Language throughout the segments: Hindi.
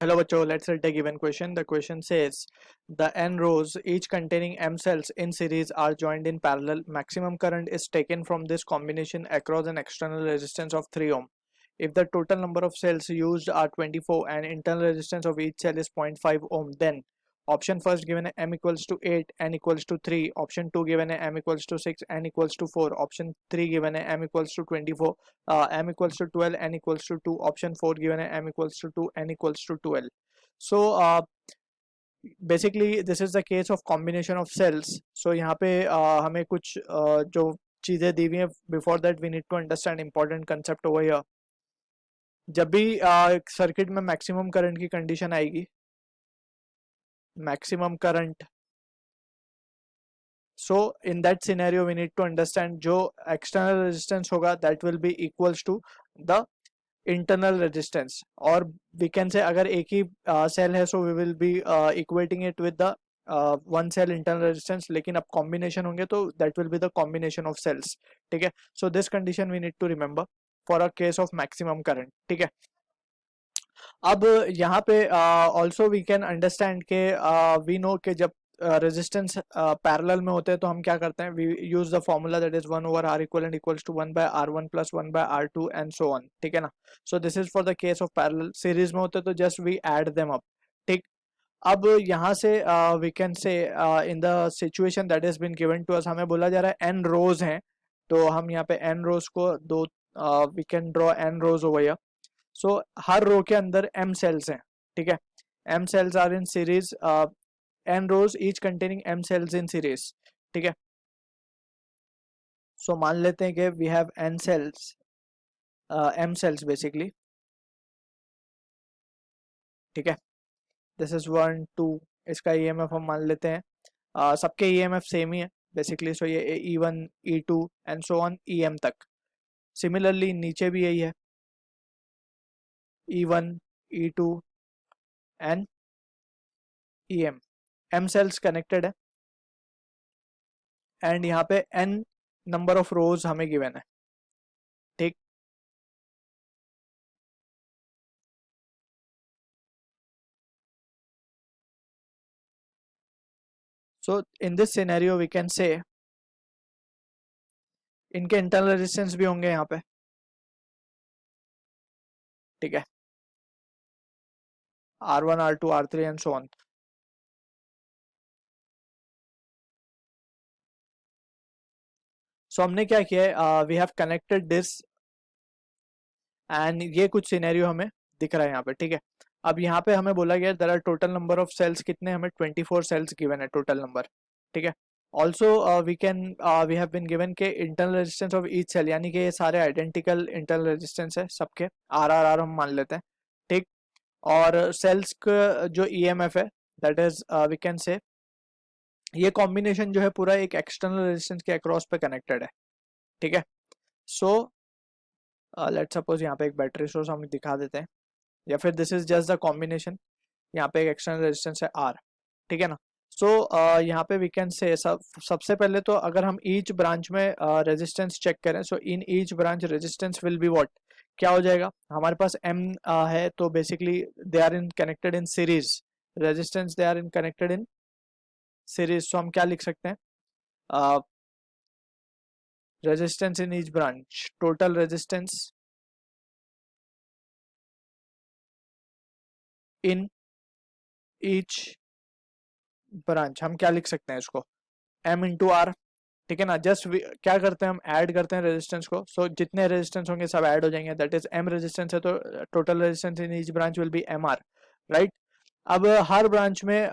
Hello, bachcho. Let's take a given question. The question says the n rows, each containing m cells in series, are joined in parallel. Maximum current is taken from this combination across an external resistance of 3 ohm. If the total number of cells used are 24 and internal resistance of each cell is 0.5 ohm, then option first given a m equals to 8, n equals to 3. Option 2 given a m equals to 6, n equals to 4. Option 3 given a m equals to 24, m equals to 12, n equals to 2. Option 4 given a m equals to 2, n equals to 12. So basically this is the case of combination of cells. So यहाँ पे हमें कुछ जो चीज़ें दी हुई हैं, before that we need to understand important concept over here. जब भी सर्किट में मैक्सिमम करंट की कंडीशन आएगी, maximum current, so in that scenario we need to understand जो external resistance होगा that will be equals to the internal resistance, और we can say अगर एक ही cell है so we will be equating it with the one cell internal resistance, लेकिन अब combination होंगे तो that will be the combination of cells. ठीक है, so this condition we need to remember for a case of maximum current. ठीक है, अब यहाँ पे ऑल्सो वी कैन अंडरस्टैंड के वी नो के जब रेजिस्टेंस पैरेलल में होते हैं तो हम क्या करते हैं, we use the formula that is 1 over R equivalent equals to 1 by R1 plus 1 by R2 and so on. ठीक है ना, so this is for the case of parallel. Series में होते तो just we add them up. ठीक, अब यहाँ से we can say in the situation that is been given to us, हमें बोला जा रहा है n रोज हैं, तो हम यहाँ पे n रोज को दो we can draw n rows over here. So हर रो के अंदर m सेल्स हैं. ठीक है, m cells are in series, n rows each containing m cells in series. ठीक है, सो मान लेते हैं कि we have n cells, m cells basically. ठीक है, दिस इज 1 2, इसका EMF हम मान लेते हैं, सबके EMF सेम ही है बेसिकली. सो ये E1 E2 and so on EM तक. सिमिलरली नीचे भी यही है, E1 E2 and EM. m cells connected है एंड यहाँ पे n नंबर ऑफ रोज हमें गिवन है. ठीक, so in this scenario we can say इनके इंटरनल रेजिस्टेंस भी होंगे यहाँ पे. ठीक है, R1 R2 R3 and so on. सो हमने क्या किया है, we have connected this and ये कुछ सिनेरियो हमें दिख रहा है यहाँ पे. ठीक है, अब यहाँ पे हमें बोला गया there are total number of cells कितने, हमें 24 सेल्स गिवन है टोटल नंबर. ठीक है, also we can we have been given के internal resistance of each cell, यानी कि ये सारे आइडेंटिकल इंटरनल रेजिस्टेंस है सबके, RR हम मान लेते हैं. ठीक, और सेल्स का जो EMF है दैट इज वी कैन से ये कॉम्बिनेशन जो है पूरा एक एक्सटर्नल रेजिस्टेंस के अक्रॉस पे कनेक्टेड है. ठीक है, सो लेट्स सपोज यहाँ पे एक बैटरी सोर्स हम दिखा देते हैं, या फिर this is just the combination. यहाँ पे एक एक्सटर्नल रेजिस्टेंस है R. ठीक है ना, सो यहाँ पे वी कैन से सबसे पहले तो अगर हम ईच ब्रांच में रेजिस्टेंस चेक करें, so in each branch resistance will be what, क्या हो जाएगा, हमारे पास M है तो basically they are in connected in series resistance, they are in connected in series. So हम क्या लिख सकते हैं, resistance in each branch, total resistance in each branch. हम क्या लिख सकते हैं इसको, M इंटू R. ठीक है ना, जस्ट क्या करते हैं, हम ऐड करते हैं रेजिस्टेंस को. सो जितने रेजिस्टेंस होंगे सब ऐड हो जाएंगे, दैट इज M रेजिस्टेंस है तो total resistance in each branch will be MR. Right, अब हर ब्रांच में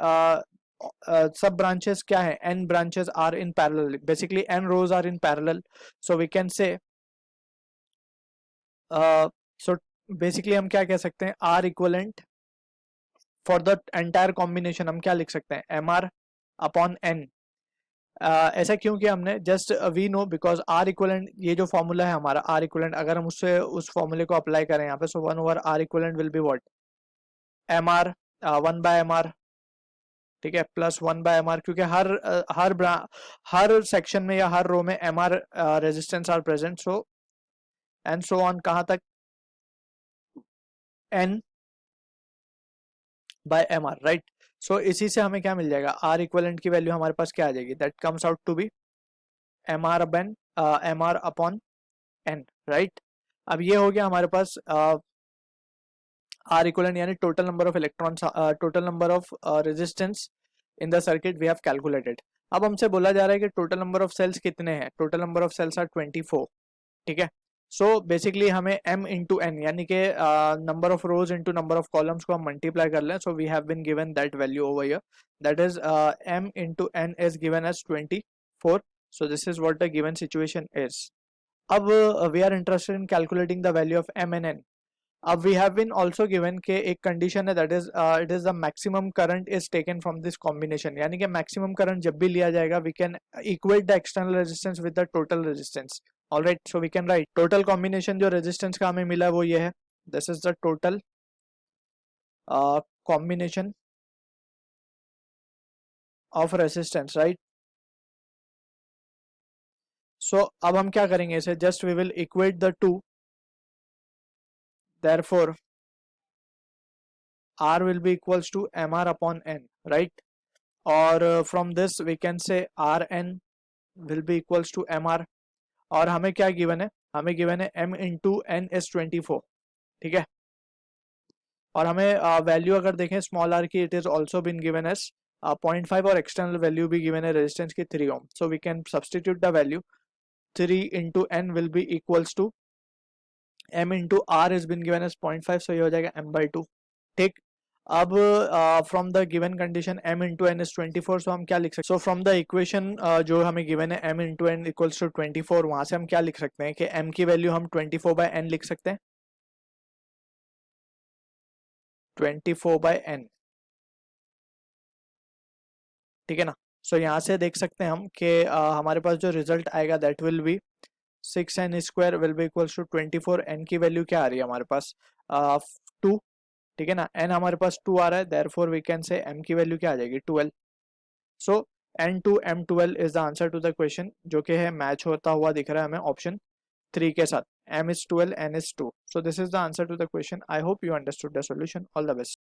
सब ब्रांचेस क्या है, n branches are in parallel, basically n rows are in parallel. So we can say so basically हम क्या कह सकते हैं, R equivalent for the entire combination हम क्या लिख सकते हैं, MR अपॉन n. ऐसा क्यों किया हमने, just we know because R equivalent, ये जो फॉर्मूला है हमारा R इक्वलेंट, अगर हम उससे उस फॉर्मूले को अप्लाई करें यहाँ पे, so 1 over R equivalent will be what, MR 1 by MR. ठीक है, प्लस 1 बाय MR, क्योंकि हर सेक्शन में या हर रो में MR resistance are present. So and so on, कहाँ तक, N by M R, right. So इसी से हमें क्या मिल जाएगा, आर इक्वलेंट की वैल्यू हमारे पास क्या आ जाएगी, that comes out to be M R upon N, right. अब ये हो गया हमारे पास आर इक्वलेंट यानी total number of electrons, total number of resistance in the circuit we have calculated. अब हमसे बोला जा रहा है कि टोटल नंबर ऑफ सेल्स कितने हैं, total number of cells are 24, ठीक है। सो बेसिकली हमें m इंटू एन यानी कि number of rows into number of columns को हम मल्टीप्लाई कर लें, so we have been given that value over here, that is m into N is given as 24, so this is what the given situation is. अब we are interested in calculating the value of m and n। अब we have been also given के एक कंडीशन है, that is it is the maximum current is taken from this combination, यानी कि मैक्सिमम करंट जब भी लिया जाएगा we can equate the external resistance with the total resistance. Alright, so we can write total combination जो रेजिस्टेंस का हमें मिला वो ये है, this is the total combination of resistance, right. So अब हम क्या करेंगे इसे, just we will equate the two, therefore R will be equals to mr upon n, right? और from this we can say Rn will be equals to mr, और हमें क्या गिवन है, हमें गिवन है m इंटू n is 24, ठीक है। और हमें वैल्यू अगर देखें स्मॉल r की, it is also been given as 0.5 और एक्सटर्नल वैल्यू भी गिवन है रेजिस्टेंस की 3 ohm, so we can substitute the value 3 into n will be equals to m into r is been given as 0.5, so ये हो जाएगा m/2, ठीक। अब from the given condition m into N is 24, so हम क्या लिख सकते हैं, सो फ्रॉम द इक्वेशन जो हमें गिवन है m into N equals to 24, वहां से हम क्या लिख सकते हैं कि m की वैल्यू हम 24/n लिख सकते हैं, 24/n, ठीक है ना। सो यहाँ से देख सकते हैं हम कि हमारे पास जो रिजल्ट आएगा that will be 6n square will be equals to 24, n की वैल्यू क्या आ रही है हमारे पास 2, ठीक है ना, n हमारे पास 2 आ रहा है, therefore we can say m की वैल्यू क्या आ जाएगी 12। So n2 m12 is the answer to the question, जो कि है मैच होता हुआ दिख रहा है हमें ऑप्शन 3 के साथ, m is 12 n is 2, so this is the answer to the question. I hope you understood the solution. All the best.